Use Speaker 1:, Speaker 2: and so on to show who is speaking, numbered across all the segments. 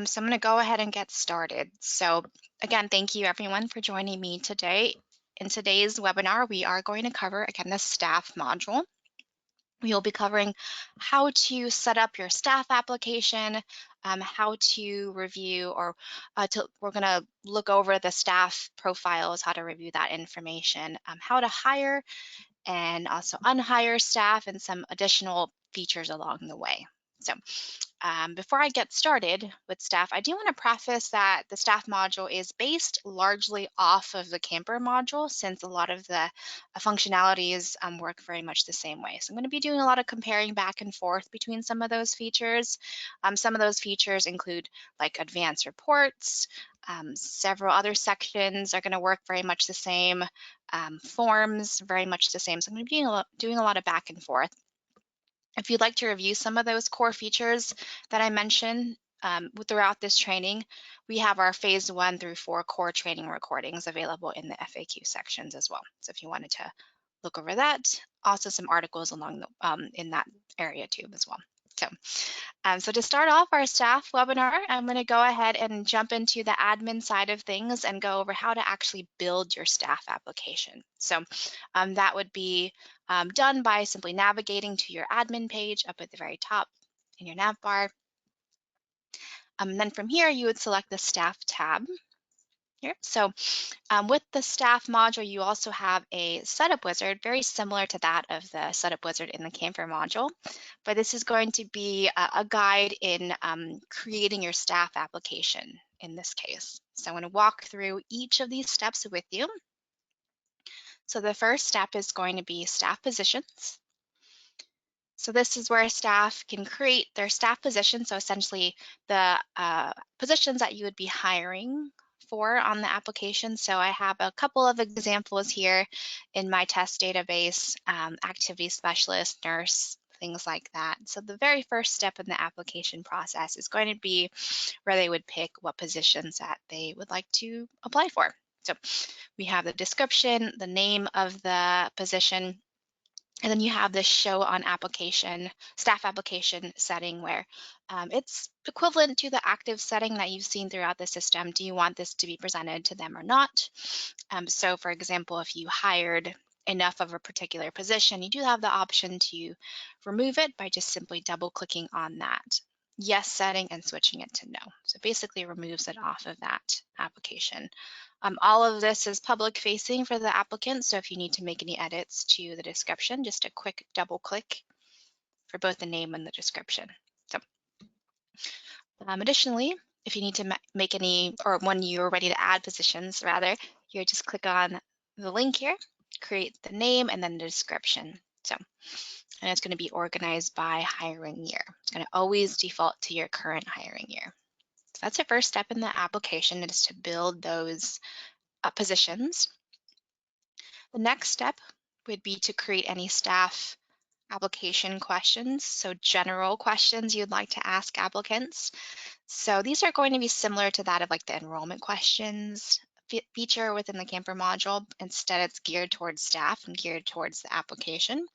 Speaker 1: So I'm going to go ahead and get started. So again, thank you everyone for joining me today. In today's webinar, we are going to cover, again, the staff module. We will be covering how to set up your staff application, how to review we're going to look over the staff profiles, how to review that information, how to hire and also unhire staff, and some additional features along the way. So before I get started with staff, I do want to preface that the staff module is based largely off of the camper module, since a lot of the functionalities work very much the same way. So I'm going to be doing a lot of comparing back and forth between some of those features. Some of those features include like advanced reports. Several other sections are going to work very much the same. Forms, very much the same. So I'm going to be doing a lot of back and forth. If you'd like to review some of those core features that I mentioned throughout this training, we have our phase 1 through 4 core training recordings available in the FAQ sections as well. So if you wanted to look over that, also some articles along in that area too as well. So to start off our staff webinar, I'm going to go ahead and jump into the admin side of things and go over how to actually build your staff application. So that would be done by simply navigating to your admin page up at the very top in your nav bar. And then from here, you would select the staff tab here. So with the staff module, you also have a setup wizard, very similar to that of the setup wizard in the camper module, but this is going to be a guide in creating your staff application in this case. So I'm going to walk through each of these steps with you. So the first step is going to be staff positions. So this is where staff can create their staff positions. So essentially the positions that you would be hiring for on the application. So I have a couple of examples here in my test database, activity specialist, nurse, things like that. So the very first step in the application process is going to be where they would pick what positions that they would like to apply for. So we have the description, the name of the position, and then you have this show on application, staff application setting where it's equivalent to the active setting that you've seen throughout the system. Do you want this to be presented to them or not? So for example, if you hired enough of a particular position, you do have the option to remove it by just simply double clicking on that yes setting and switching it to no. So basically removes it off of that application. All of this is public facing for the applicant, so if you need to make any edits to the description, just a quick double click for both the name and the description. So, additionally, if you need to make any, or when you're ready to add positions rather, you just click on the link here, create the name and then the description. So, and it's going to be organized by hiring year. It's going to always default to your current hiring year. So that's the first step in the application, is to build those positions. The next step would be to create any staff application questions, so general questions you'd like to ask applicants. So these are going to be similar to that of like the enrollment questions feature within the camper module. Instead, it's geared towards staff and geared towards the application.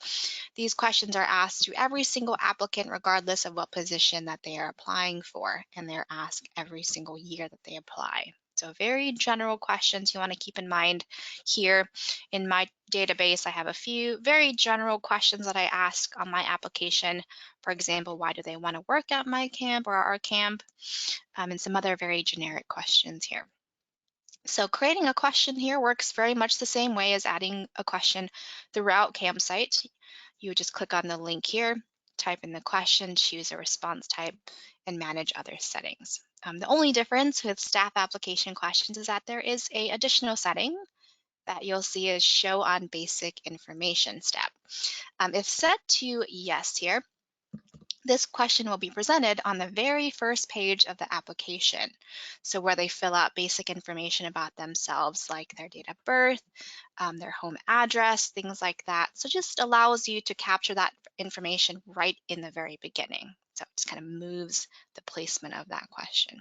Speaker 1: These questions are asked to every single applicant regardless of what position that they are applying for, and they're asked every single year that they apply. So very general questions you want to keep in mind here. In my database, I have a few very general questions that I ask on my application. For example, why do they want to work at my camp or our camp? And some other very generic questions here. So creating a question here works very much the same way as adding a question throughout CampSite. You would just click on the link here, type in the question, choose a response type, and manage other settings. The only difference with staff application questions is that there is an additional setting that you'll see is show on basic information step. If set to yes here, this question will be presented on the very first page of the application. So where they fill out basic information about themselves, like their date of birth, their home address, things like that. So just allows you to capture that information right in the very beginning. So it just kind of moves the placement of that question.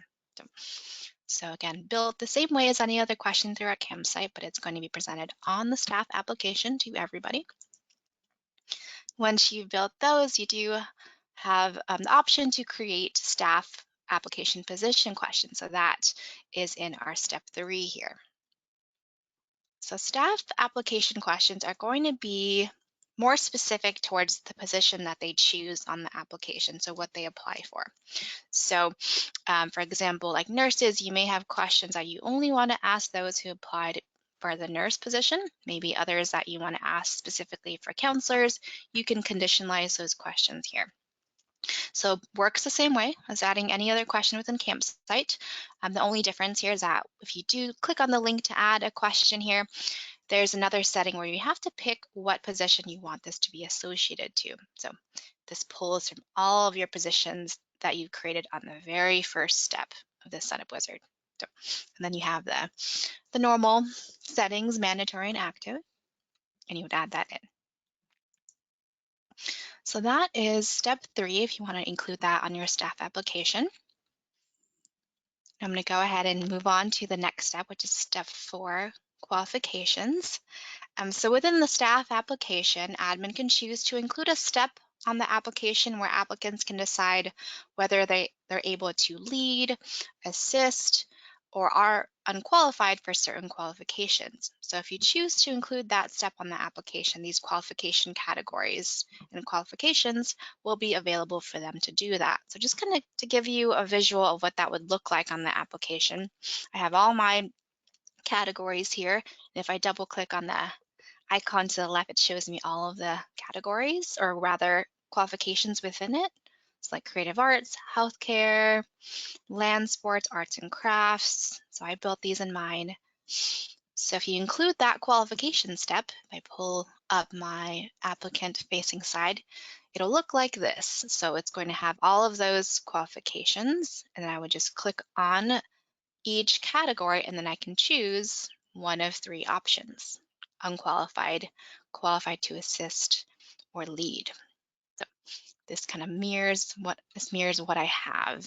Speaker 1: So again, built the same way as any other question through our CampSite, but it's going to be presented on the staff application to everybody. Once you've built those, you do have the option to create staff application position question. So that is in our step 3 here. So staff application questions are going to be more specific towards the position that they choose on the application, so what they apply for. So for example, like nurses, you may have questions that you only want to ask those who applied for the nurse position, maybe others that you want to ask specifically for counselors. You can conditionalize those questions here. So works the same way as adding any other question within CampSite. The only difference here is that if you do click on the link to add a question here, there's another setting where you have to pick what position you want this to be associated to. So this pulls from all of your positions that you created on the very first step of the setup wizard. So, and then you have the normal settings, mandatory and active, and you would add that in. So that is step 3 if you want to include that on your staff application. I'm going to go ahead and move on to the next step, which is step 4, qualifications. So within the staff application, admin can choose to include a step on the application where applicants can decide whether they're able to lead, assist, or are unqualified for certain qualifications. So if you choose to include that step on the application, these qualification categories and qualifications will be available for them to do that. So just kind of to give you a visual of what that would look like on the application, I have all my categories here. And if I double click on the icon to the left, it shows me all of the categories, or rather qualifications within it. It's like creative arts, healthcare, land sports, arts and crafts. So I built these in mine. So if you include that qualification step, if I pull up my applicant facing side, it'll look like this. So it's going to have all of those qualifications, and then I would just click on each category, and then I can choose one of 3 options: unqualified, qualified to assist, or lead. So this kind of mirrors what I have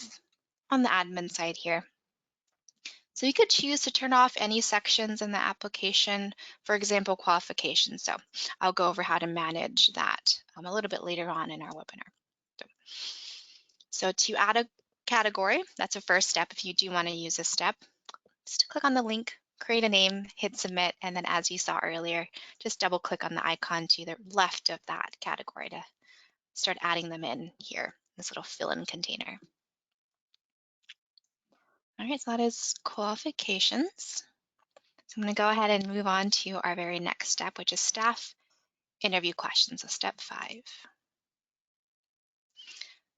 Speaker 1: on the admin side here. So you could choose to turn off any sections in the application, for example, qualifications. So I'll go over how to manage that a little bit later on in our webinar. So to add a category, that's a first step. If you do want to use this step, just click on the link, create a name, hit submit, and then as you saw earlier, just double click on the icon to the left of that category to start adding them in here, this little fill-in container. All right, so that is qualifications. So I'm going to go ahead and move on to our very next step, which is staff interview questions, so step 5.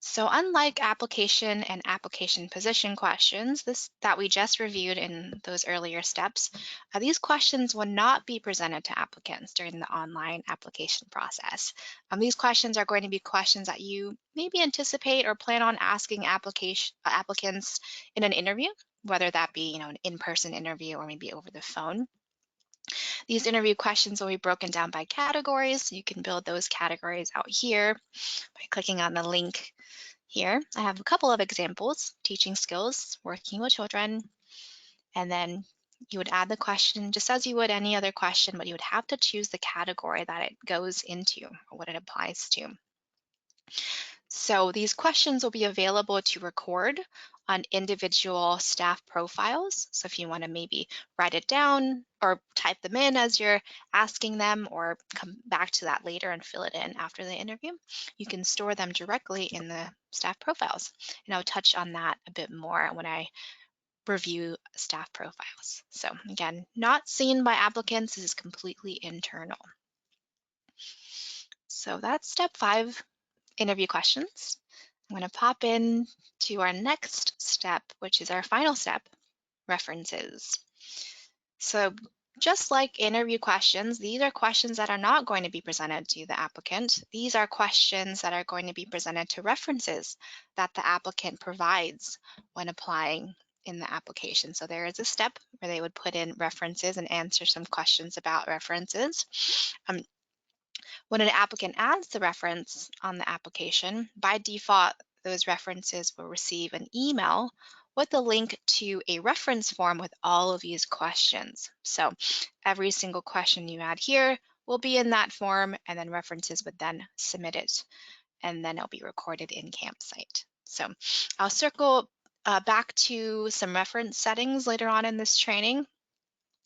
Speaker 1: So unlike application and application position questions that we just reviewed in those earlier steps, these questions will not be presented to applicants during the online application process. These questions are going to be questions that you maybe anticipate or plan on asking applicants in an interview, whether that be an in-person interview or maybe over the phone. These interview questions will be broken down by categories. You can build those categories out here by clicking on the link here. I have a couple of examples: teaching skills, working with children, and then you would add the question just as you would any other question, but you would have to choose the category that it goes into or what it applies to. So these questions will be available to record on individual staff profiles. So if you want to maybe write it down or type them in as you're asking them, or come back to that later and fill it in after the interview, you can store them directly in the staff profiles. And I'll touch on that a bit more when I review staff profiles. So again, not seen by applicants, this is completely internal. So that's step 5. Interview questions. I'm going to pop in to our next step, which is our final step, references. So just like interview questions, these are questions that are not going to be presented to the applicant. These are questions that are going to be presented to references that the applicant provides when applying in the application. So there is a step where they would put in references and answer some questions about references. When an applicant adds the reference on the application, by default, those references will receive an email with a link to a reference form with all of these questions. So every single question you add here will be in that form, and then references would then submit it, and then it'll be recorded in CampSite. So I'll circle back to some reference settings later on in this training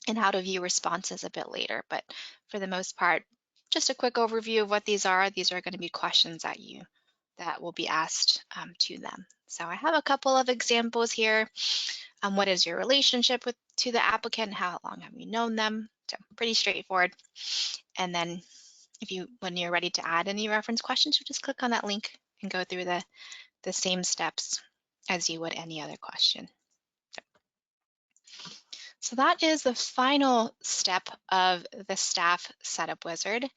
Speaker 1: and how to view responses a bit later. But for the most part, just a quick overview of what these are. These are going to be questions that will be asked to them. So I have a couple of examples here. What is your relationship to the applicant? How long have you known them? So pretty straightforward. And then when you're ready to add any reference questions, you just click on that link and go through the same steps as you would any other question. So that is the final step of the staff setup wizard.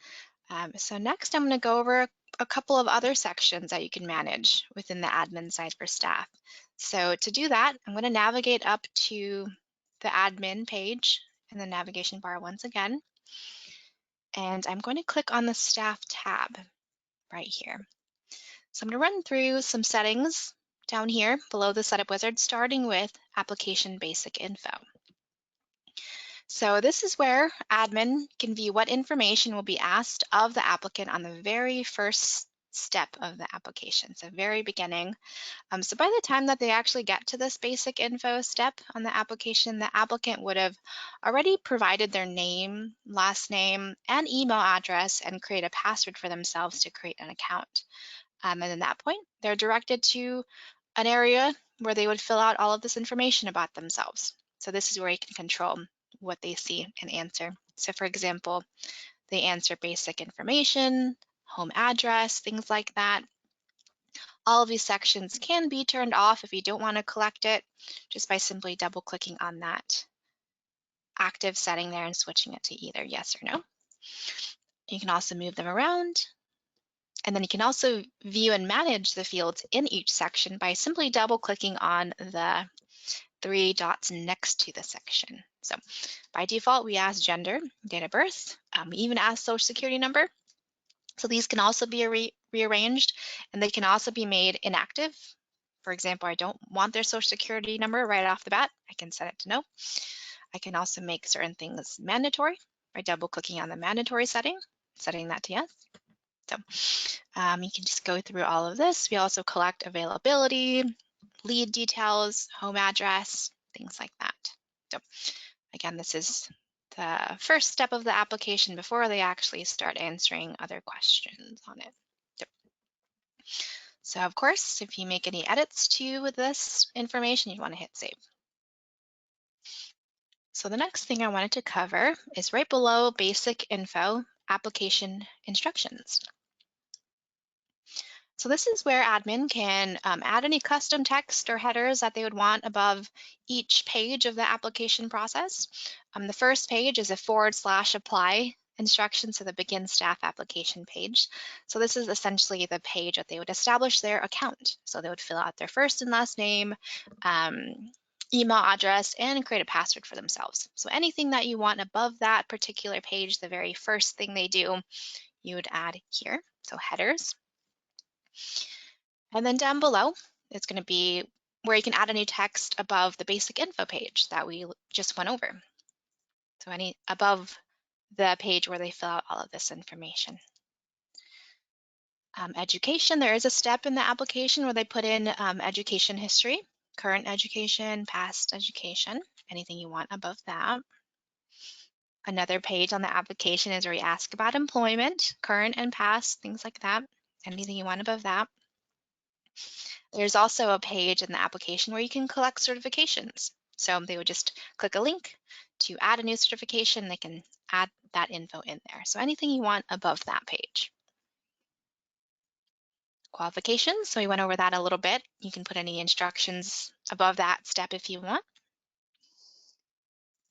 Speaker 1: So next I'm going to go over a couple of other sections that you can manage within the admin side for staff. So to do that, I'm going to navigate up to the admin page in the navigation bar once again. And I'm going to click on the staff tab right here. So I'm going to run through some settings down here below the setup wizard, starting with application basic info. So this is where admin can view what information will be asked of the applicant on the very first step of the application, so very beginning. So by the time that they actually get to this basic info step on the application, the applicant would have already provided their name, last name, and email address and create a password for themselves to create an account. And at that point, they're directed to an area where they would fill out all of this information about themselves. So this is where you can control what they see and answer. So for example, they answer basic information, home address, things like that. All of these sections can be turned off if you don't want to collect it, just by simply double clicking on that active setting there and switching it to either yes or no. You can also move them around. And then you can also view and manage the fields in each section by simply double clicking on the 3 dots next to the section. So by default, we ask gender, date of birth. We even ask social security number. So these can also be rearranged, and they can also be made inactive. For example, I don't want their social security number right off the bat. I can set it to no. I can also make certain things mandatory by double clicking on the mandatory setting, setting that to yes. So you can just go through all of this. We also collect availability, lead details, home address, things like that. So again, this is the first step of the application before they actually start answering other questions on it. So of course, if you make any edits to this information, you want to hit save. So the next thing I wanted to cover is right below basic info, application instructions. So this is where admin can add any custom text or headers that they would want above each page of the application process. The first page is a /apply instruction, so the begin staff application page. So this is essentially the page that they would establish their account. So they would fill out their first and last name, email address, and create a password for themselves. So anything that you want above that particular page, the very first thing they do, you would add here. So headers. And then down below, it's going to be where you can add any text above the basic info page that we just went over. So any above the page where they fill out all of this information. Education, there is a step in the application where they put in education history, current education, past education, anything you want above that. Another page on the application is where you ask about employment, current and past, things like that, anything you want above that. There's also a page in the application where you can collect certifications. So they would just click a link to add a new certification. They can add that info in there. So anything you want above that page. Qualifications, so we went over that a little bit. You can put any instructions above that step if you want.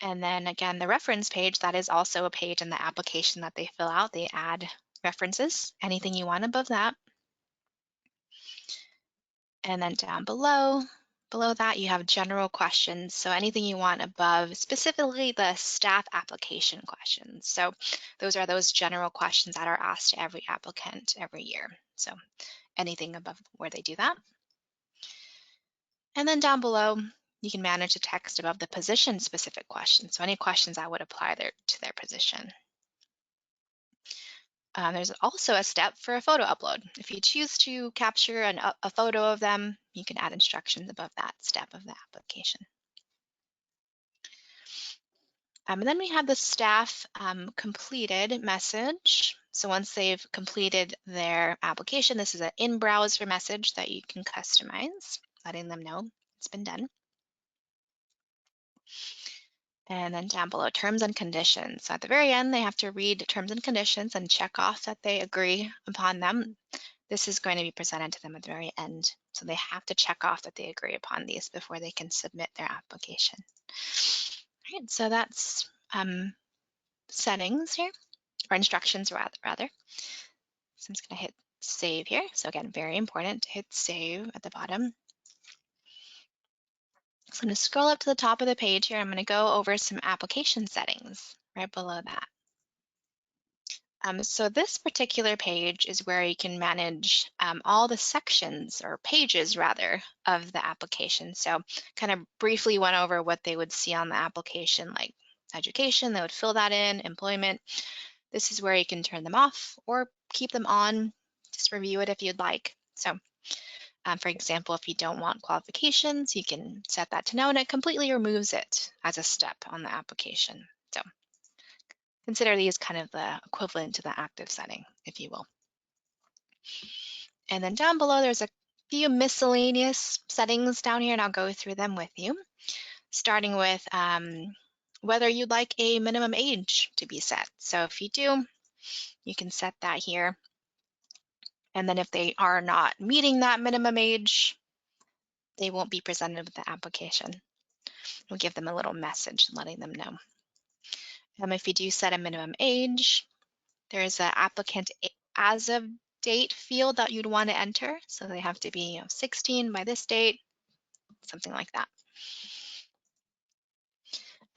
Speaker 1: And then again, the reference page, that is also a page in the application that they fill out. They add references, anything you want above that. And then down below that, you have general questions. So anything you want above, specifically the staff application questions. So those are those general questions that are asked to every applicant every year. So anything above where they do that. And then down below, you can manage the text above the position specific questions. So any questions that would apply to their position. There's also a step for a photo upload. If you choose to capture a photo of them, you can add instructions above that step of the application. And then we have the staff completed message. So once they've completed their application, this is an in-browser message that you can customize, letting them know it's been done. And then down below, terms and conditions. So at the very end, they have to read terms and conditions and check off that they agree upon them. This is going to be presented to them at the very end. So they have to check off that they agree upon these before they can submit their application. All right, so that's settings here, or instructions rather. So I'm just going to hit save here. So again, very important to hit save at the bottom. So I'm going to scroll up to the top of the page here. I'm going to go over some application settings right below that. So this particular page is where you can manage all the sections, or pages rather, of the application. So kind of briefly went over what they would see on the application, like education, they would fill that in, employment. This is where you can turn them off or keep them on, just review it if you'd like. So for example, if you don't want qualifications, you can set that to no, and it completely removes it as a step on the application. So consider these kind of the equivalent to the active setting, if you will. And then down below, there's a few miscellaneous settings down here, and I'll go through them with you, starting with whether you'd like a minimum age to be set. So if you do, you can set that here. And then if they are not meeting that minimum age, they won't be presented with the application. We'll give them a little message letting them know. If you do set a minimum age, there's an applicant as of date field that you'd want to enter. So they have to be 16 by this date, something like that.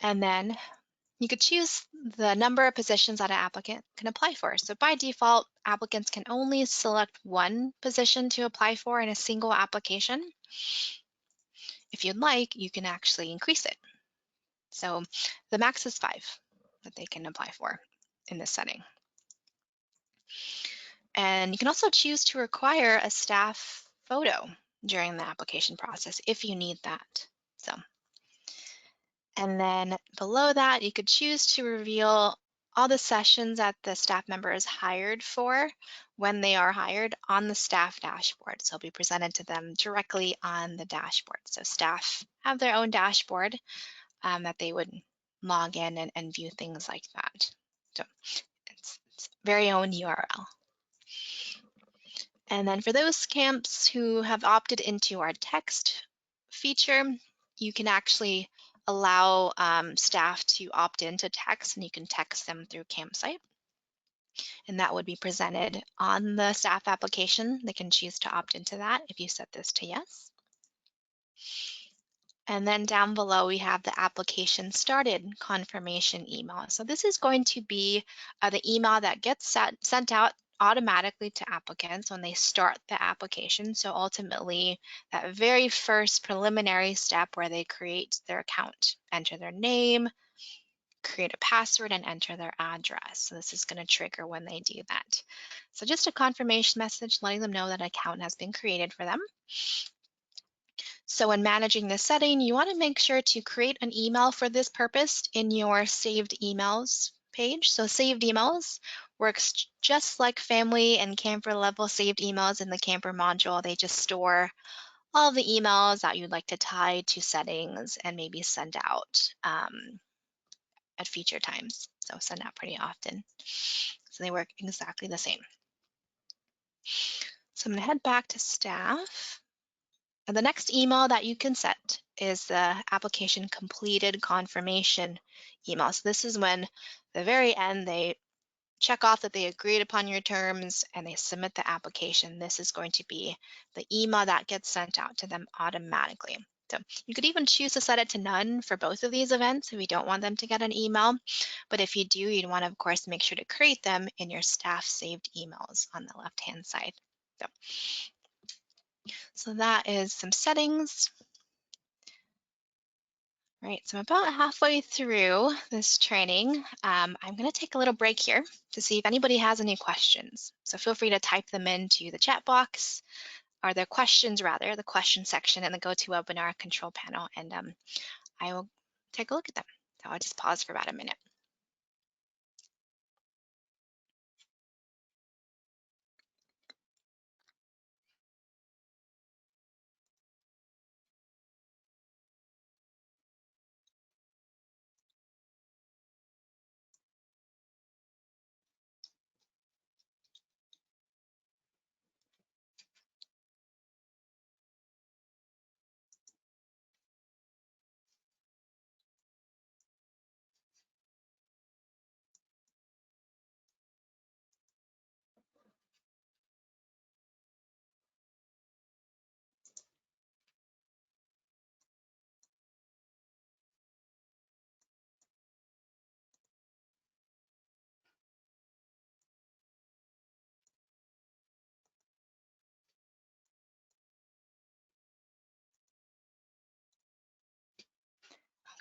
Speaker 1: And then you could choose the number of positions that an applicant can apply for. So by default, applicants can only select one position to apply for in a single application. If you'd like, you can actually increase it. So the max is 5 that they can apply for in this setting. And you can also choose to require a staff photo during the application process if you need that. And then below that, you could choose to reveal all the sessions that the staff member is hired for when they are hired on the staff dashboard. So it'll be presented to them directly on the dashboard. So staff have their own dashboard that they would log in and view things like that. So it's very own URL. And then for those camps who have opted into our text feature, you can actually allow staff to opt into text, and you can text them through CampSite. And that would be presented on the staff application. They can choose to opt into that if you set this to yes. And then down below, we have the application started confirmation email. So this is going to be the email that gets sent out automatically to applicants when they start the application. So ultimately, that very first preliminary step where they create their account, enter their name, create a password, and enter their address. So this is going to trigger when they do that. So just a confirmation message letting them know that an account has been created for them. So when managing this setting, you want to make sure to create an email for this purpose in your saved emails page. So saved emails works just like family and camper level saved emails in the camper module. They just store all the emails that you'd like to tie to settings and maybe send out at future times. So send out pretty often. So they work exactly the same. So I'm going to head back to staff. And the next email that you can set is the application completed confirmation email. So this is when, at the very end, they check off that they agreed upon your terms and they submit the application. This is going to be the email that gets sent out to them automatically. So you could even choose to set it to none for both of these events if you don't want them to get an email. But if you do, you'd want to, of course, make sure to create them in your staff saved emails on the left-hand side. So that is some settings. All right, so I'm about halfway through this training. I'm going to take a little break here to see if anybody has any questions. So feel free to type them into the chat box, or the questions rather, the question section in the GoToWebinar control panel, and I will take a look at them. So I'll just pause for about a minute.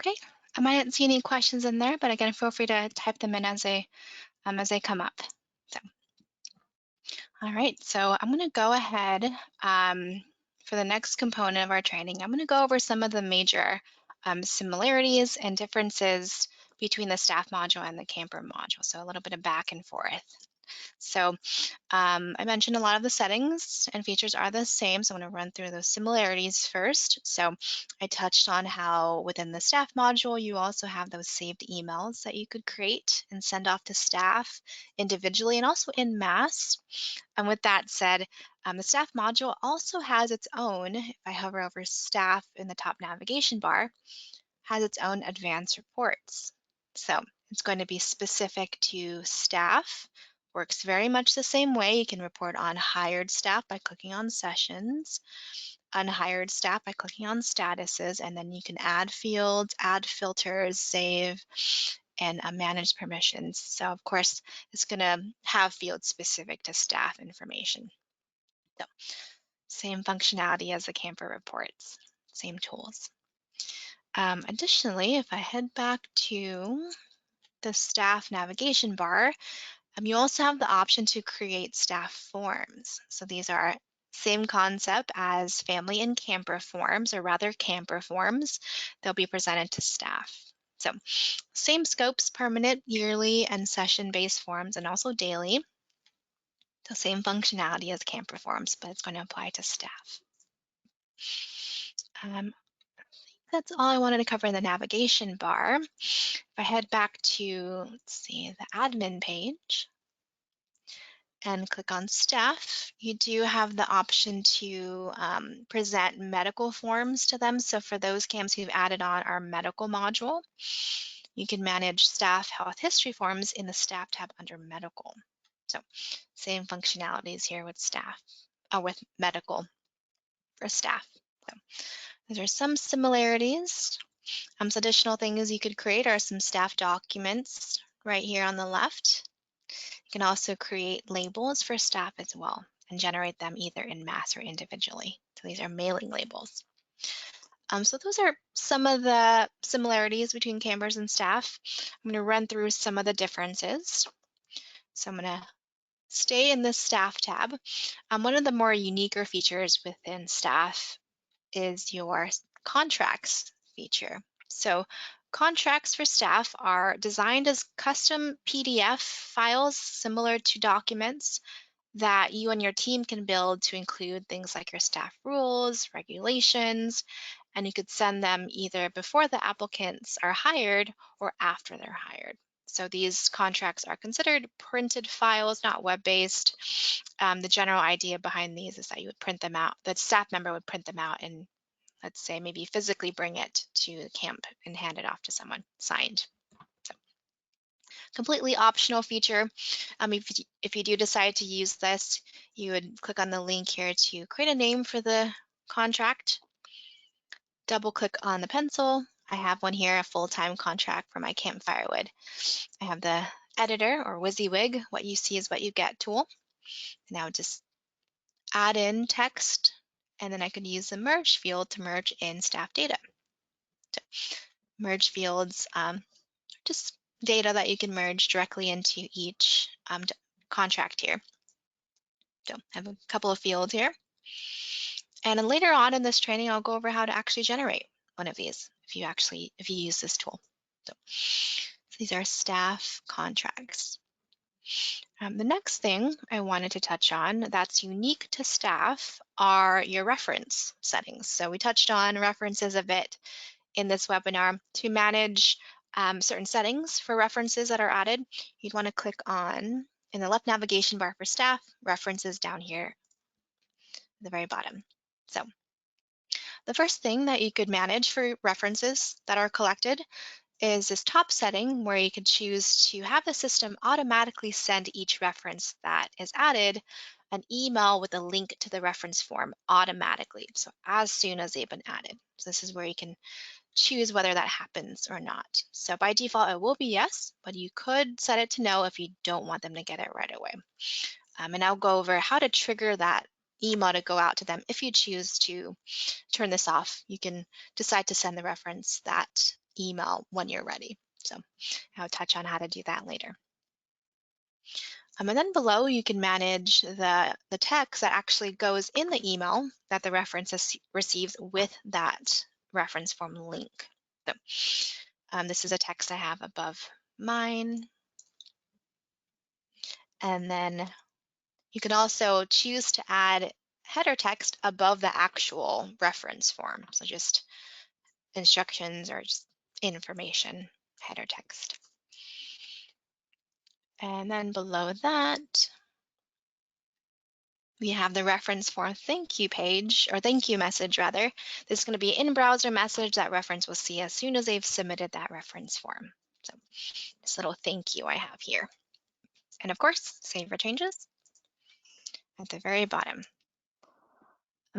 Speaker 1: Okay, I might see any questions in there, but again, feel free to type them in as they come up. So, all right, so I'm going to go ahead for the next component of our training. I'm going to go over some of the major similarities and differences between the staff module and the camper module. So a little bit of back and forth. So I mentioned a lot of the settings and features are the same, so I'm going to run through those similarities first. So I touched on how within the staff module, you also have those saved emails that you could create and send off to staff individually and also in mass. And with that said, the staff module also has its own, if I hover over staff in the top navigation bar, has its own advanced reports. So it's going to be specific to staff, works very much the same way. You can report on hired staff by clicking on sessions, unhired staff by clicking on statuses, and then you can add fields, add filters, save, and manage permissions. So of course, it's going to have fields specific to staff information. So same functionality as the camper reports, same tools. Additionally, if I head back to the staff navigation bar, you also have the option to create staff forms. So these are same concept as family and camper forms, or rather camper forms. They'll be presented to staff. So same scopes, permanent, yearly, and session-based forms, and also daily. The same functionality as camper forms, but it's going to apply to staff. That's all I wanted to cover in the navigation bar. If I head back to, let's see, the admin page and click on staff, you do have the option to present medical forms to them. So for those camps who've added on our medical module, you can manage staff health history forms in the staff tab under medical. So same functionalities here with staff, with medical for staff. So those are some similarities. Some additional things you could create are some staff documents right here on the left. You can also create labels for staff as well and generate them either in mass or individually. So these are mailing labels. So those are some of the similarities between campers and staff. I'm going to run through some of the differences. So I'm going to stay in the staff tab. One of the more uniquer features within staff is your contracts feature. So contracts for staff are designed as custom PDF files similar to documents that you and your team can build to include things like your staff rules, regulations, and you could send them either before the applicants are hired or after they're hired. So these contracts are considered printed files, not web-based. The general idea behind these is that you would print them out, the staff member would print them out and, let's say, maybe physically bring it to the camp and hand it off to someone signed. So completely optional feature. If you do decide to use this, you would click on the link here to create a name for the contract. Double click on the pencil. I have one here, a full-time contract for my Camp Firewood. I have the editor or WYSIWYG, what you see is what you get tool. And I would just add in text, and then I could use the merge field to merge in staff data. So merge fields, just data that you can merge directly into each contract here. So I have a couple of fields here. And then later on in this training, I'll go over how to actually generate one of these if you use this tool. So these are staff contracts. The next thing I wanted to touch on that's unique to staff are your reference settings. So we touched on references a bit in this webinar. To manage certain settings for references that are added, you'd want to click on, in the left navigation bar for staff, references down here at the very bottom. So the first thing that you could manage for references that are collected is this top setting where you can choose to have the system automatically send each reference that is added an email with a link to the reference form automatically. So as soon as they've been added. So this is where you can choose whether that happens or not. So by default, it will be yes, but you could set it to no if you don't want them to get it right away. And I'll go over how to trigger that email to go out to them. If you choose to turn this off, you can decide to send the reference that email when you're ready. So I'll touch on how to do that later. And then below, you can manage the text that actually goes in the email that the reference receives with that reference form link. So this is a text I have above mine. And then you can also choose to add header text above the actual reference form. So just instructions or just information header text. And then below that, we have the reference form thank you page, or thank you message rather. This is going to be an in-browser message that reference will see as soon as they've submitted that reference form. So this little thank you I have here. And of course, save your changes at the very bottom.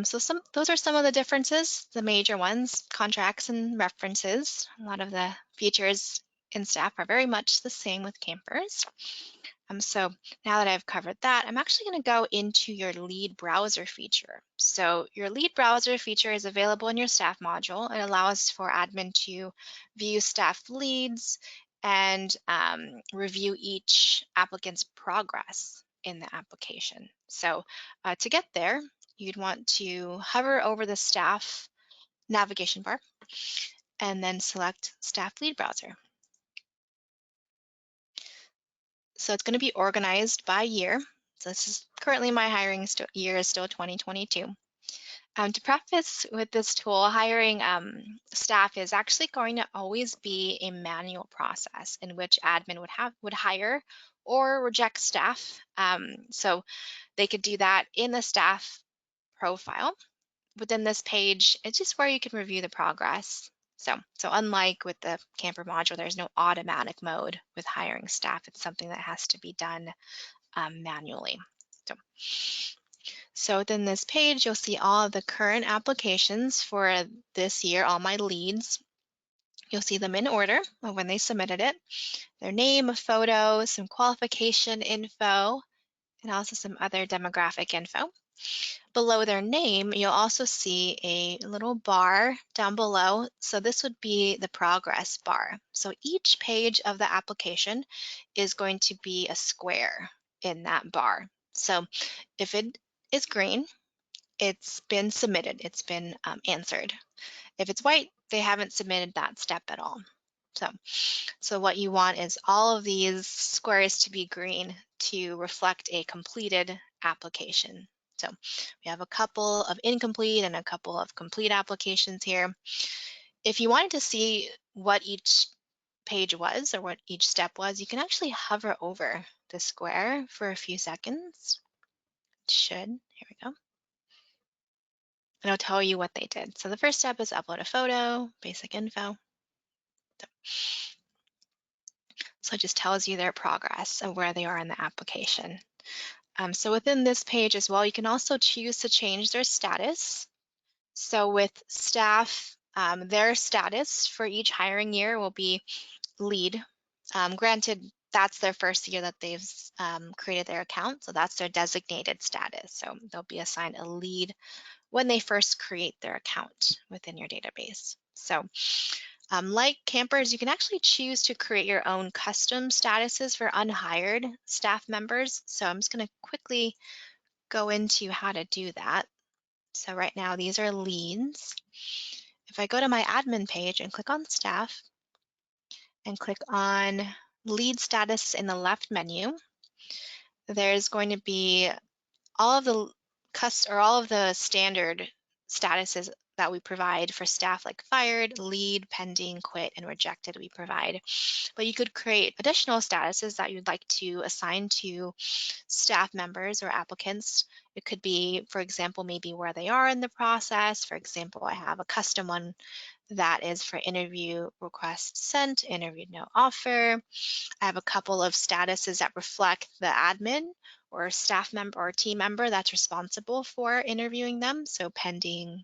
Speaker 1: So those are some of the differences, the major ones, contracts and references. A lot of the features in staff are very much the same with campers. So now that I've covered that, I'm actually going to go into your lead browser feature. So your lead browser feature is available in your staff module. It allows for admin to view staff leads and review each applicant's progress in the application. So to get there, you'd want to hover over the staff navigation bar and then select staff lead browser. So it's going to be organized by year. So this is currently my hiring year is still 2022. To preface with this tool, hiring staff is actually going to always be a manual process in which admin would hire or reject staff. So they could do that in the staff profile. Within this page, it's just where you can review the progress. So unlike with the camper module, there's no automatic mode with hiring staff. It's something that has to be done manually. So within this page, you'll see all of the current applications for this year, all my leads. You'll see them in order of when they submitted it, their name, a photo, some qualification info, and also some other demographic info. Below their name, you'll also see a little bar down below. So this would be the progress bar. So each page of the application is going to be a square in that bar. So if it is green, it's been submitted, it's been answered. If it's white, they haven't submitted that step at all. So what you want is all of these squares to be green to reflect a completed application. So we have a couple of incomplete and a couple of complete applications here. If you wanted to see what each page was or what each step was, you can actually hover over the square for a few seconds. Here we go. And it'll tell you what they did. So the first step is upload a photo, basic info. So it just tells you their progress of where they are in the application. So within this page as well, you can also choose to change their status. So with staff, their status for each hiring year will be lead. Granted, that's their first year that they've created their account, so that's their designated status. So they'll be assigned a lead when they first create their account within your database. So Like campers, you can actually choose to create your own custom statuses for unhired staff members. So I'm just going to quickly go into how to do that. So right now, these are leads. If I go to my admin page and click on staff and click on lead status in the left menu, there's going to be all of the all of the standard statuses that we provide for staff, like fired, lead, pending, quit, and rejected we provide. But you could create additional statuses that you'd like to assign to staff members or applicants. It could be, for example, maybe where they are in the process. For example, I have a custom one that is for interview request sent, interview no offer. I have a couple of statuses that reflect the admin or staff member or team member that's responsible for interviewing them. So pending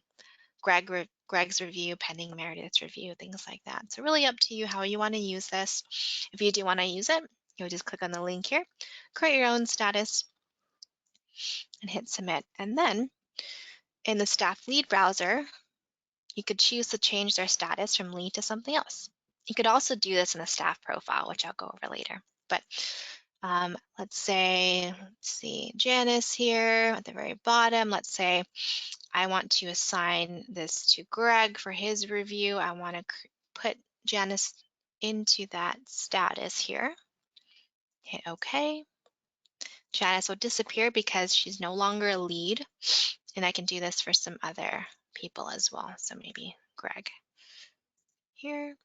Speaker 1: Greg's review, pending Meredith's review, things like that. So really up to you how you want to use this. If you do want to use it, you'll just click on the link here, create your own status, and hit submit. And then in the staff lead browser, you could choose to change their status from lead to something else. You could also do this in a staff profile, which I'll go over later. But let's see, Janice here at the very bottom. Let's say I want to assign this to Greg for his review. I want to put Janice into that status here. Hit OK. Janice will disappear because she's no longer a lead. And I can do this for some other people as well. So maybe Greg here.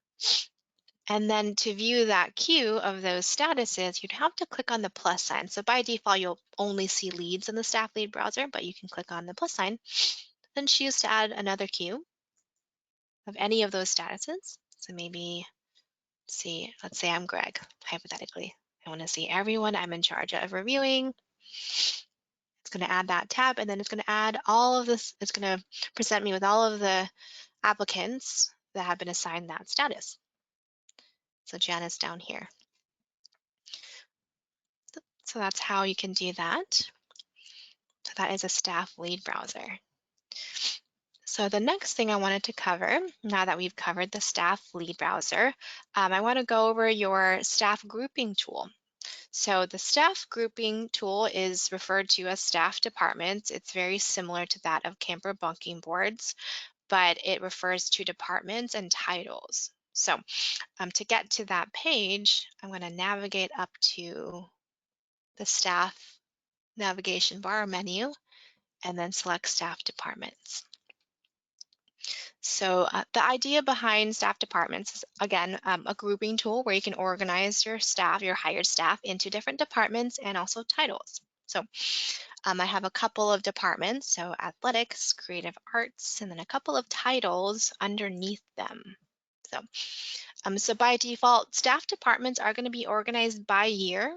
Speaker 1: And then to view that queue of those statuses, you'd have to click on the plus sign. So by default, you'll only see leads in the staff lead browser, but you can click on the plus sign, then choose to add another queue of any of those statuses. So maybe, let's say I'm Greg, hypothetically. I want to see everyone I'm in charge of reviewing. It's going to add that tab, and then it's going to add all of this. It's going to present me with all of the applicants that have been assigned that status. So Janice down here. So that's how you can do that. So that is a staff lead browser. So the next thing I wanted to cover, now that we've covered the staff lead browser, I want to go over your staff grouping tool. So the staff grouping tool is referred to as staff departments. It's very similar to that of camper bunking boards, but it refers to departments and titles. So to get to that page, I'm going to navigate up to the staff navigation bar menu and then select staff departments. So the idea behind staff departments is, again, a grouping tool where you can organize your staff, your hired staff, into different departments and also titles. So I have a couple of departments, so athletics, creative arts, and then a couple of titles underneath them. So by default, staff departments are going to be organized by year.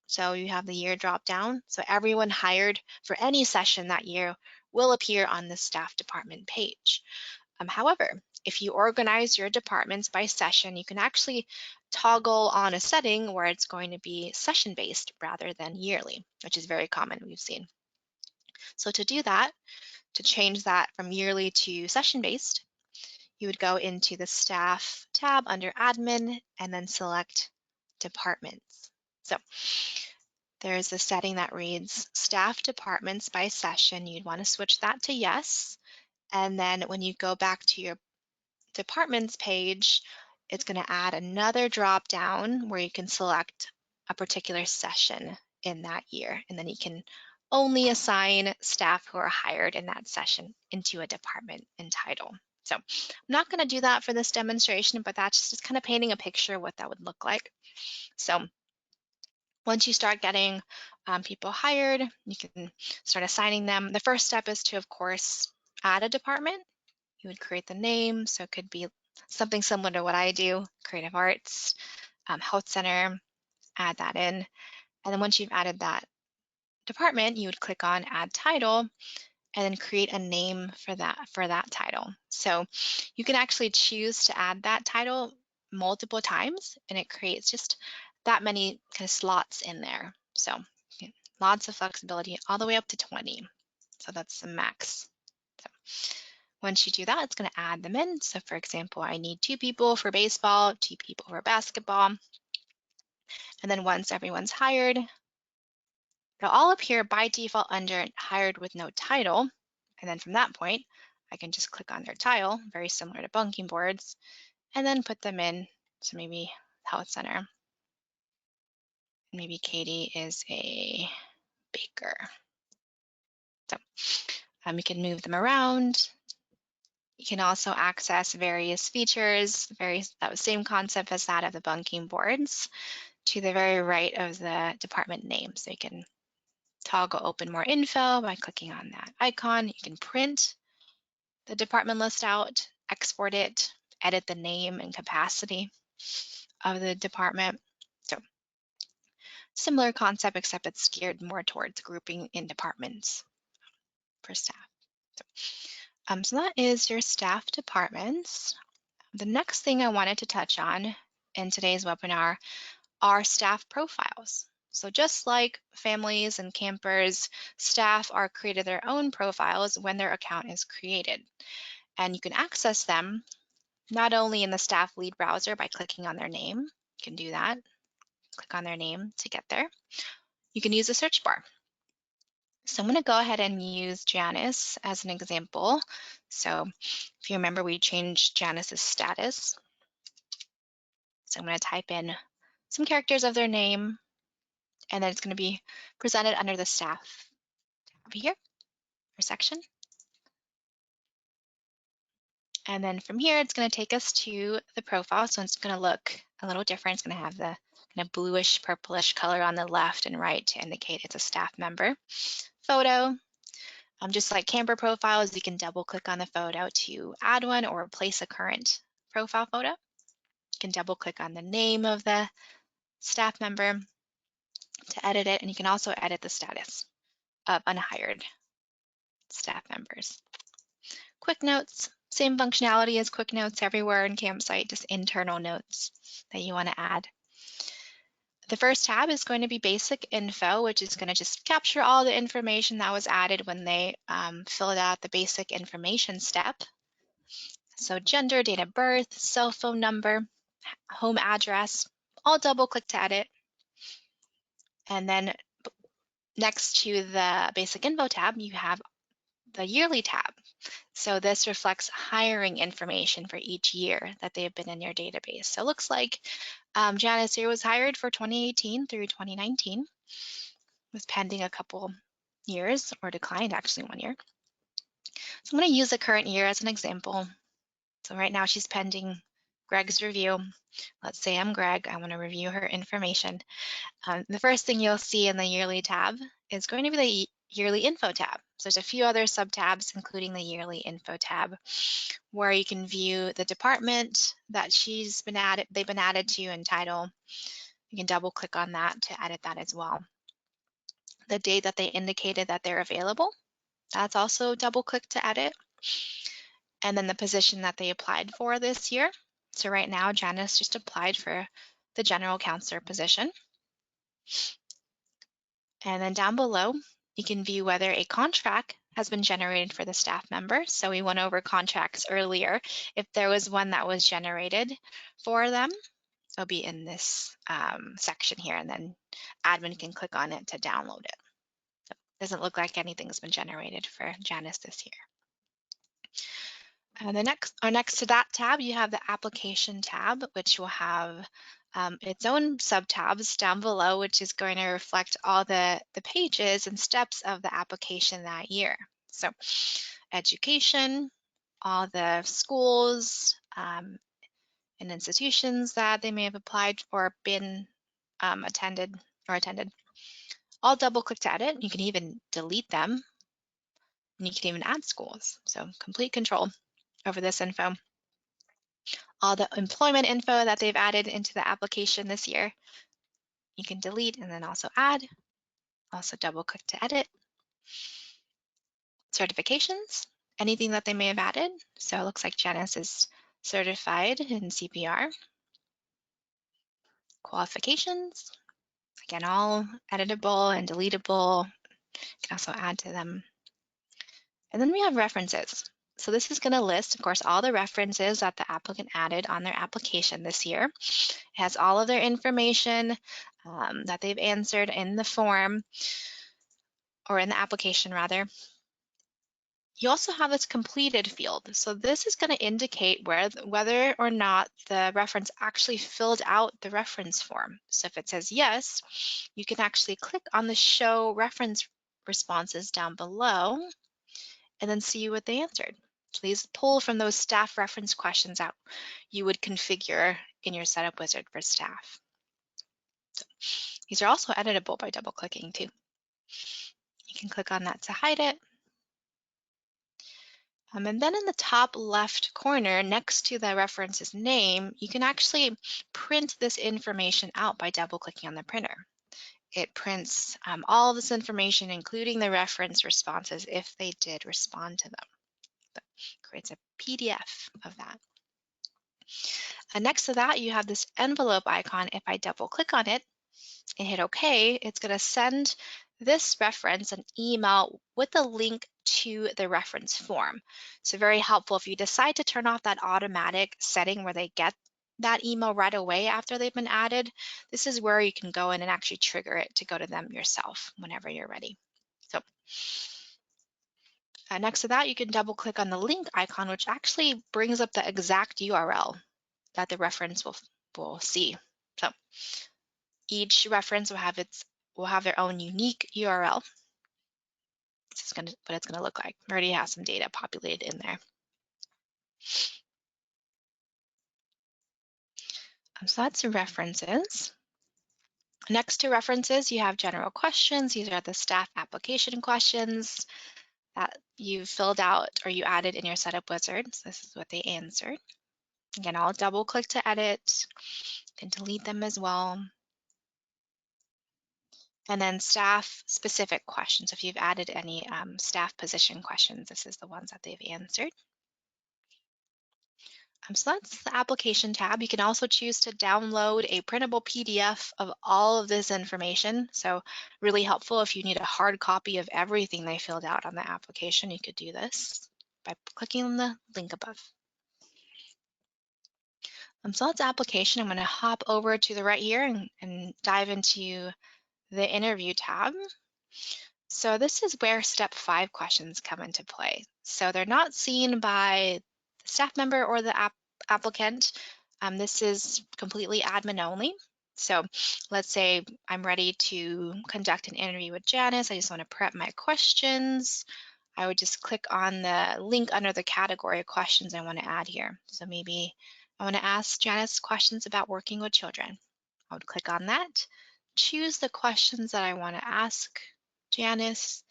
Speaker 1: So you have the year drop down. So everyone hired for any session that year will appear on the staff department page. However, if you organize your departments by session, you can actually toggle on a setting where it's going to be session-based rather than yearly, which is very common, we've seen. So to do that, to change that from yearly to session-based, you would go into the staff tab under admin and then select departments. So there's a setting that reads staff departments by session. You'd want to switch that to yes. And then when you go back to your departments page, it's going to add another drop down where you can select a particular session in that year. And then you can only assign staff who are hired in that session into a department and title. So I'm not going to do that for this demonstration, but that's just kind of painting a picture of what that would look like. So once you start getting people hired, you can start assigning them. The first step is to, of course, add a department. You would create the name, so it could be something similar to what I do, creative arts, health center, add that in. And then once you've added that department, you would click on add title and then create a name for that title. So you can actually choose to add that title multiple times, and it creates just that many kind of slots in there. So lots of flexibility all the way up to 20. So that's the max. So Once you do that, it's going to add them in. So for example, I need 2 people for baseball, 2 people for basketball. And then once everyone's hired, they'll all appear by default under hired with no title. And then from that point, I can just click on their title, very similar to bunking boards, and then put them in. So maybe health center. Maybe Katie is a baker. So you can move them around. You can also access various features, that same concept as that of the bunking boards, to the very right of the department name. So you can toggle open more info by clicking on that icon. You can print the department list out, export it, edit the name and capacity of the department. So similar concept, except it's geared more towards grouping in departments for staff. So that is your staff departments. The next thing I wanted to touch on in today's webinar are staff profiles. So just like families and campers, staff are created their own profiles when their account is created. And you can access them not only in the staff lead browser by clicking on their name, you can do that, click on their name to get there. You can use the search bar. So I'm going to go ahead and use Janice as an example. So if you remember, we changed Janice's status. So I'm going to type in some characters of their name, and then it's going to be presented under the staff tab here, or section. And then from here, it's going to take us to the profile. So it's going to look a little different. It's going to have the kind of bluish, purplish color on the left and right to indicate it's a staff member. Photo. Just like camper profiles, you can double click on the photo to add one or replace a current profile photo. You can double click on the name of the staff member to edit it, and you can also edit the status of unhired staff members. Quick notes, same functionality as quick notes everywhere in CampSite, just internal notes that you want to add. The first tab is going to be basic info, which is going to just capture all the information that was added when they filled out the basic information step. So gender, date of birth, cell phone number, home address, all double click to edit. And then next to the basic info tab, you have the yearly tab. So this reflects hiring information for each year that they have been in your database. So it looks like Janice here was hired for 2018 through 2019, was pending a couple years, or declined actually 1 year. So I'm going to use the current year as an example. So right now she's pending Greg's review. Let's say I'm Greg, I want to review her information. The first thing you'll see in the yearly tab is going to be the yearly info tab. So there's a few other sub-tabs, including the yearly info tab, where you can view the department that they've been added to and title. You can double click on that to edit that as well. The date that they indicated that they're available, that's also double click to edit. And then the position that they applied for this year. So right now, Janice just applied for the general counselor position. And then down below, you can view whether a contract has been generated for the staff member. So we went over contracts earlier. If there was one that was generated for them, it'll be in this section here, and then admin can click on it to download it. So it doesn't look like anything's been generated for Janice this year. And next to that tab, you have the application tab, which will have its own sub-tabs down below, which is going to reflect all the pages and steps of the application that year. So education, all the schools and institutions that they may have applied or been attended. All double click to edit. You can even delete them, and you can even add schools. So complete control over this info. All the employment info that they've added into the application this year, you can delete and then also add. Also double click to edit. Certifications, anything that they may have added. So it looks like Janice is certified in CPR. Qualifications, again, all editable and deletable. You can also add to them. And then we have references. So this is going to list, of course, all the references that the applicant added on their application this year. It has all of their information that they've answered in the form, or in the application rather. You also have this completed field. So this is going to indicate whether or not the reference actually filled out the reference form. So if it says yes, you can actually click on the show reference responses down below and then see what they answered. Please pull from those staff reference questions out you would configure in your setup wizard for staff. So these are also editable by double clicking too. You can click on that to hide it. And then in the top left corner next to the reference's name, you can actually print this information out by double clicking on the printer. It prints all of this information, including the reference responses if they did respond to them. It creates a PDF of that. And next to that, you have this envelope icon. If I double click on it and hit OK, it's going to send this reference an email with a link to the reference form. So very helpful if you decide to turn off that automatic setting where they get that email right away after they've been added. This is where you can go in and actually trigger it to go to them yourself whenever you're ready. So next to that, you can double click on the link icon, which actually brings up the exact URL that the reference will see. So each reference will have their own unique URL. This is what it's going to look like. It already has some data populated in there. So that's references. Next to references, you have general questions. These are the staff application questions that you filled out or you added in your setup wizard. So this is what they answered. Again, I'll double click to edit. You can delete them as well. And then staff specific questions. If you've added any staff position questions, this is the ones that they've answered. So that's the application tab. You can also choose to download a printable PDF of all of this information. So really helpful if you need a hard copy of everything they filled out on the application, you could do this by clicking on the link above. So that's application. I'm going to hop over to the right here and dive into the interview tab. So this is where step 5 questions come into play. So they're not seen by the staff member or the applicant. This is completely admin only. So let's say I'm ready to conduct an interview with Janice. I just want to prep my questions. I would just click on the link under the category of questions I want to add here. So maybe I want to ask Janice questions about working with children. I would click on that, choose the questions that I want to ask Janice,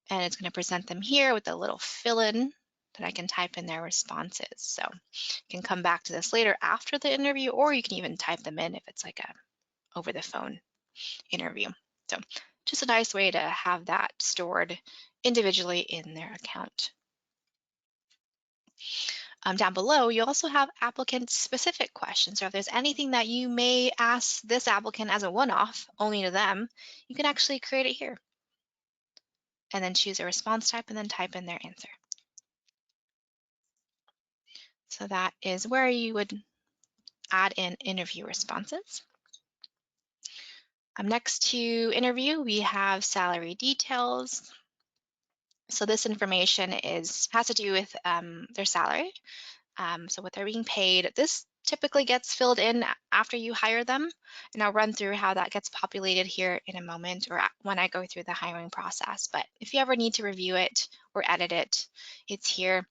Speaker 1: and it's going to present them here with a little fill-in that I can type in their responses. So you can come back to this later after the interview, or you can even type them in if it's like a over the phone interview. So just a nice way to have that stored individually in their account. Down below, you also have applicant-specific questions. So if there's anything that you may ask this applicant as a one-off, only to them, you can actually create it here. And then choose a response type and then type in their answer. So that is where you would add in interview responses. Next to interview, we have salary details. So this information has to do with their salary. So what they're being paid. This typically gets filled in after you hire them, and I'll run through how that gets populated here in a moment or when I go through the hiring process. But if you ever need to review it or edit it, it's here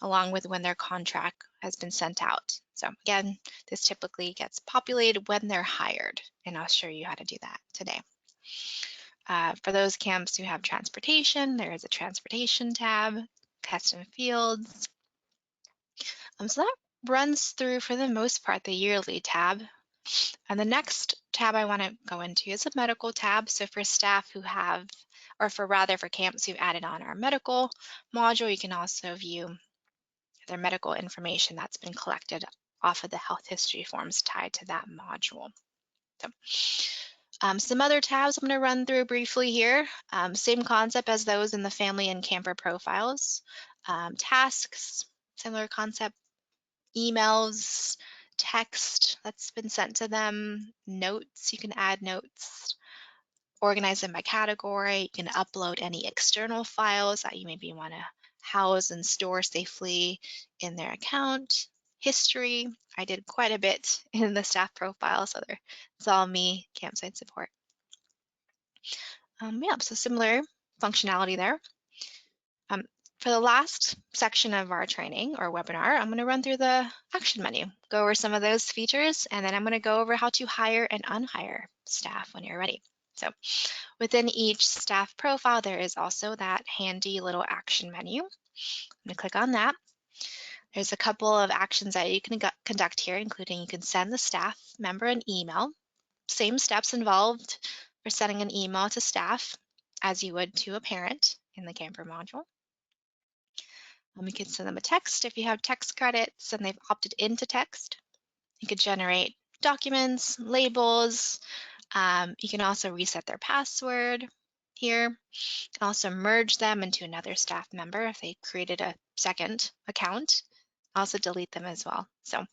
Speaker 1: along with when their contract has been sent out. So again, this typically gets populated when they're hired, and I'll show you how to do that today. For those camps who have transportation, there is a transportation tab, custom fields. So that runs through, for the most part, the yearly tab. And the next tab I want to go into is a medical tab. So for staff who have, or for camps who've added on our medical module, you can also view their medical information that's been collected off of the health history forms tied to that module. So, some other tabs I'm going to run through briefly here. Same concept as those in the family and camper profiles. Tasks, similar concept, emails, text that's been sent to them, notes, you can add notes, organize them by category. You can upload any external files that you maybe want to house and store safely in their account. History, I did quite a bit in the staff profile, so it's all me, CampSite support. Yeah, so similar functionality there. For the last section of our training or webinar, I'm going to run through the action menu, go over some of those features, and then I'm going to go over how to hire and unhire staff when you're ready. So within each staff profile, there is also that handy little action menu. I'm going to click on that. There's a couple of actions that you can conduct here, including you can send the staff member an email. Same steps involved for sending an email to staff as you would to a parent in the Camper module. You can send them a text if you have text credits and they've opted into text. You could generate documents, labels. You can also reset their password here. You can also merge them into another staff member if they created a second account. Also delete them as well. So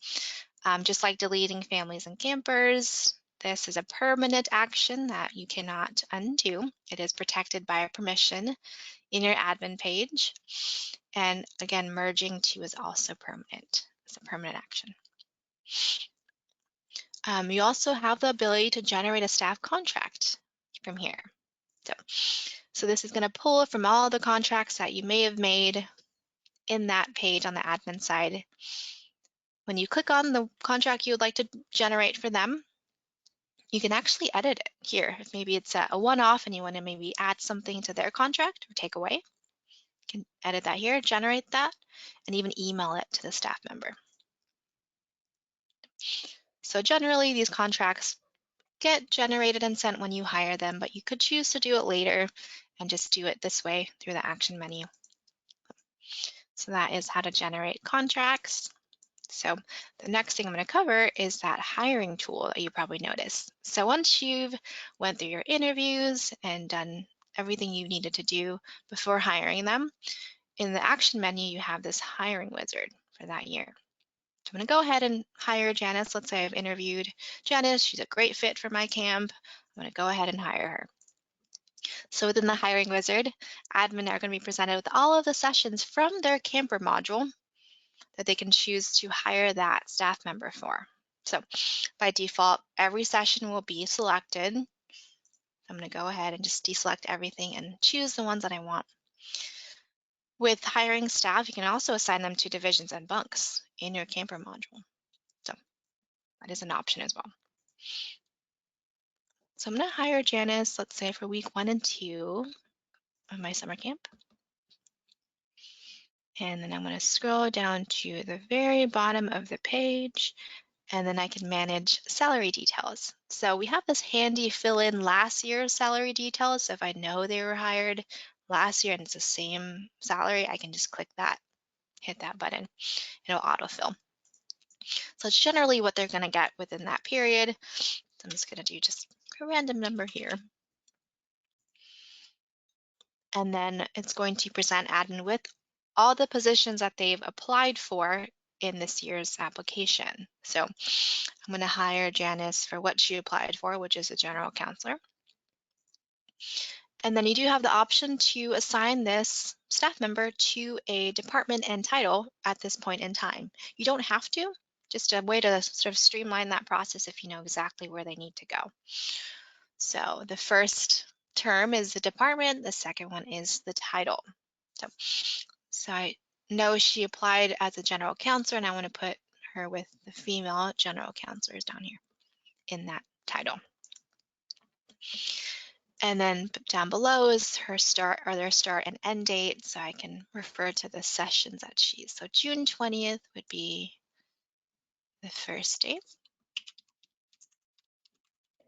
Speaker 1: just like deleting families and campers, this is a permanent action that you cannot undo. It is protected by a permission in your admin page. And again, merging to is also permanent. It's a permanent action. You also have the ability to generate a staff contract from here. So this is going to pull from all the contracts that you may have made in that page on the admin side. When you click on the contract you would like to generate for them, you can actually edit it here. If maybe it's a one-off and you want to maybe add something to their contract or take away, you can edit that here, generate that, and even email it to the staff member. So generally these contracts get generated and sent when you hire them, but you could choose to do it later and just do it this way through the action menu. So that is how to generate contracts. So the next thing I'm going to cover is that hiring tool that you probably noticed. So once you've went through your interviews and done everything you needed to do before hiring them, in the action menu you have this hiring wizard for that year. So I'm going to go ahead and hire Janice. Let's say I've interviewed Janice. She's a great fit for my camp. I'm going to go ahead and hire her. So within the hiring wizard, admin are going to be presented with all of the sessions from their camper module that they can choose to hire that staff member for. So by default, every session will be selected. I'm going to go ahead and just deselect everything and choose the ones that I want. With hiring staff, you can also assign them to divisions and bunks in your camper module. So that is an option as well. So I'm going to hire Janice, let's say for week 1 and 2 of my summer camp. And then I'm going to scroll down to the very bottom of the page, and then I can manage salary details. So we have this handy fill in last year's salary details. So if I know they were hired last year and it's the same salary, I can just click that, hit that button, it'll autofill. So it's generally what they're going to get within that period. So I'm just going to do just a random number here. And then it's going to present admin with all the positions that they've applied for in this year's application. So I'm going to hire Janice for what she applied for, which is a general counselor. And then you do have the option to assign this staff member to a department and title at this point in time. You don't have to, just a way to sort of streamline that process if you know exactly where they need to go. So the first term is the department, the second one is the title. So I know she applied as a general counselor, and I want to put her with the female general counselors down here in that title. And then down below is her start or their start and end date, so I can refer to the sessions that she's. So June 20th would be the first date.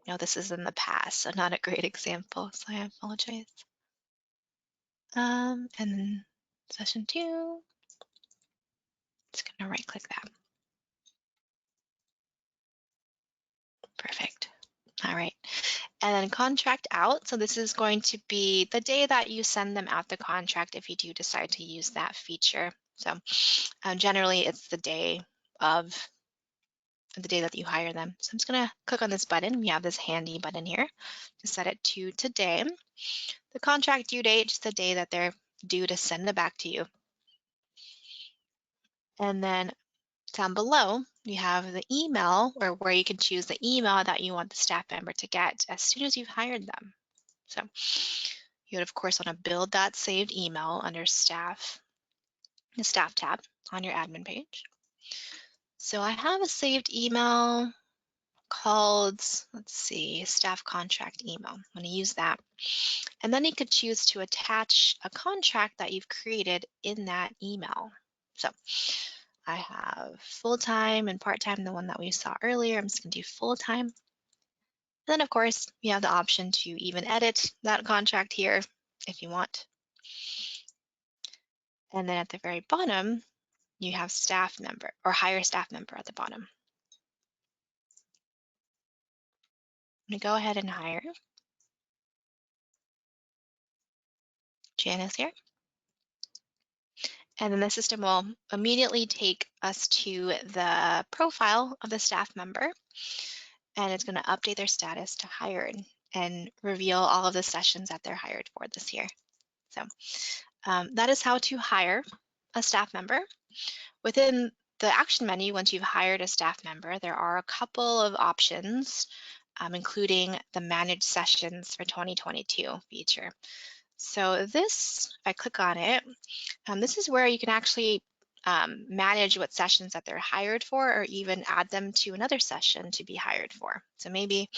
Speaker 1: No, this is in the past, so not a great example, so I apologize. And then session 2, just gonna right click that. Perfect. All right. And then contract out. So this is going to be the day that you send them out the contract if you do decide to use that feature. So generally it's the day that you hire them. So I'm just gonna click on this button. We have this handy button here to set it to today. The contract due date is the day that they're due to send it back to you. And then down below, you have the email, or where you can choose the email that you want the staff member to get as soon as you've hired them. So you would, of course, want to build that saved email under staff, the staff tab on your admin page. So I have a saved email called, let's see, staff contract email. I'm going to use that. And then you could choose to attach a contract that you've created in that email. So I have full-time and part-time, the one that we saw earlier. I'm just going to do full-time. Then, of course, you have the option to even edit that contract here if you want. And then at the very bottom, you have staff member or hire staff member at the bottom. I'm going to go ahead and hire Janice here. And then the system will immediately take us to the profile of the staff member, and it's going to update their status to hired and reveal all of the sessions that they're hired for this year. So that is how to hire a staff member. Within the action menu, once you've hired a staff member, there are a couple of options, including the Manage Sessions for 2022 feature. So this, if I click on it, this is where you can actually manage what sessions that they're hired for, or even add them to another session to be hired for. So maybe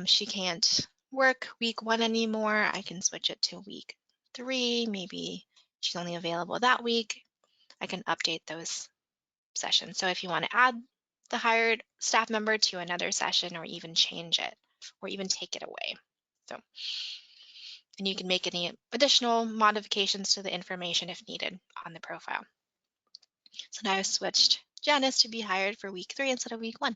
Speaker 1: she can't work week 1 anymore. I can switch it to week 3. Maybe she's only available that week. I can update those sessions. So if you want to add the hired staff member to another session, or even change it, or even take it away. So, and you can make any additional modifications to the information if needed on the profile. So now I've switched Janice to be hired for week 3 instead of week 1.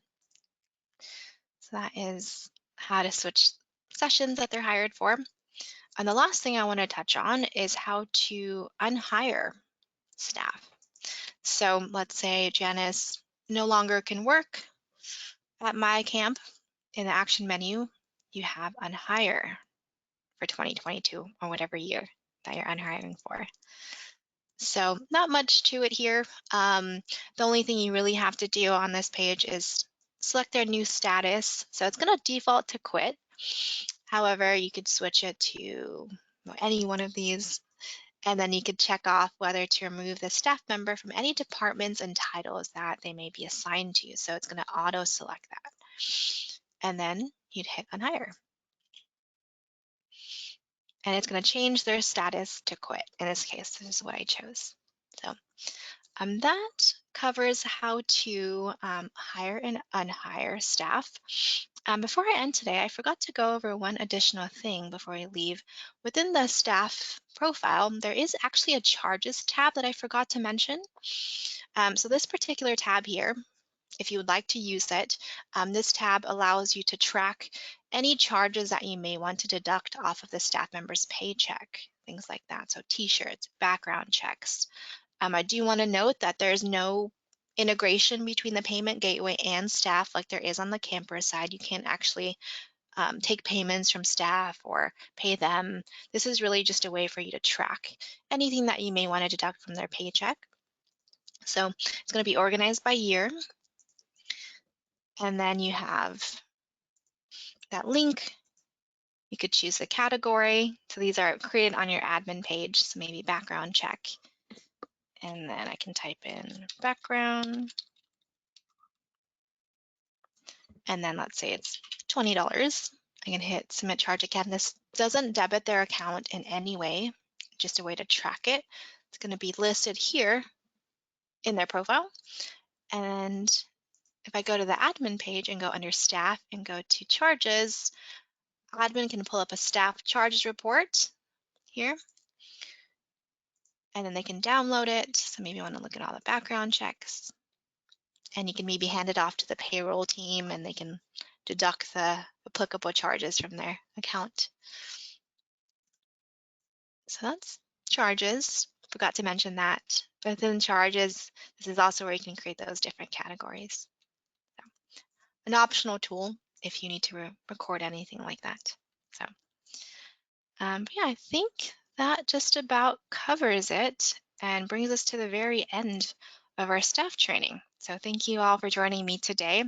Speaker 1: So that is how to switch sessions that they're hired for. And the last thing I want to touch on is how to unhire staff. So let's say Janice no longer can work at my camp. In the action menu, you have unhire for 2022 or whatever year that you're unhiring for. So not much to it here. The only thing you really have to do on this page is select their new status. So it's going to default to quit. However, you could switch it to any one of these, and then you could check off whether to remove the staff member from any departments and titles that they may be assigned to. So it's going to auto select that. And then you'd hit unhire. And it's going to change their status to quit. In this case, this is what I chose. So that covers how to hire and unhire staff. Before I end today, I forgot to go over one additional thing before I leave. Within the staff profile, there is actually a charges tab that I forgot to mention. So this particular tab here, if you would like to use it, this tab allows you to track any charges that you may want to deduct off of the staff member's paycheck, things like that. So t-shirts, background checks. I do want to note that there's no integration between the payment gateway and staff like there is on the camper side. You can't actually take payments from staff or pay them. This is really just a way for you to track anything that you may want to deduct from their paycheck. So it's going to be organized by year. And then you have that link. You could choose the category. So these are created on your admin page. So maybe background check. And then I can type in background. And then let's say it's $20. I can hit submit charge again. This doesn't debit their account in any way, just a way to track it. It's going to be listed here in their profile. And if I go to the admin page and go under staff and go to charges, admin can pull up a staff charges report here. And then they can download it. So maybe you want to look at all the background checks. And you can maybe hand it off to the payroll team and they can deduct the applicable charges from their account. So that's charges. Forgot to mention that. Within charges, this is also where you can create those different categories. So, an optional tool if you need to record anything like that. So, yeah, I think that just about covers it and brings us to the very end of our staff training. So thank you all for joining me today.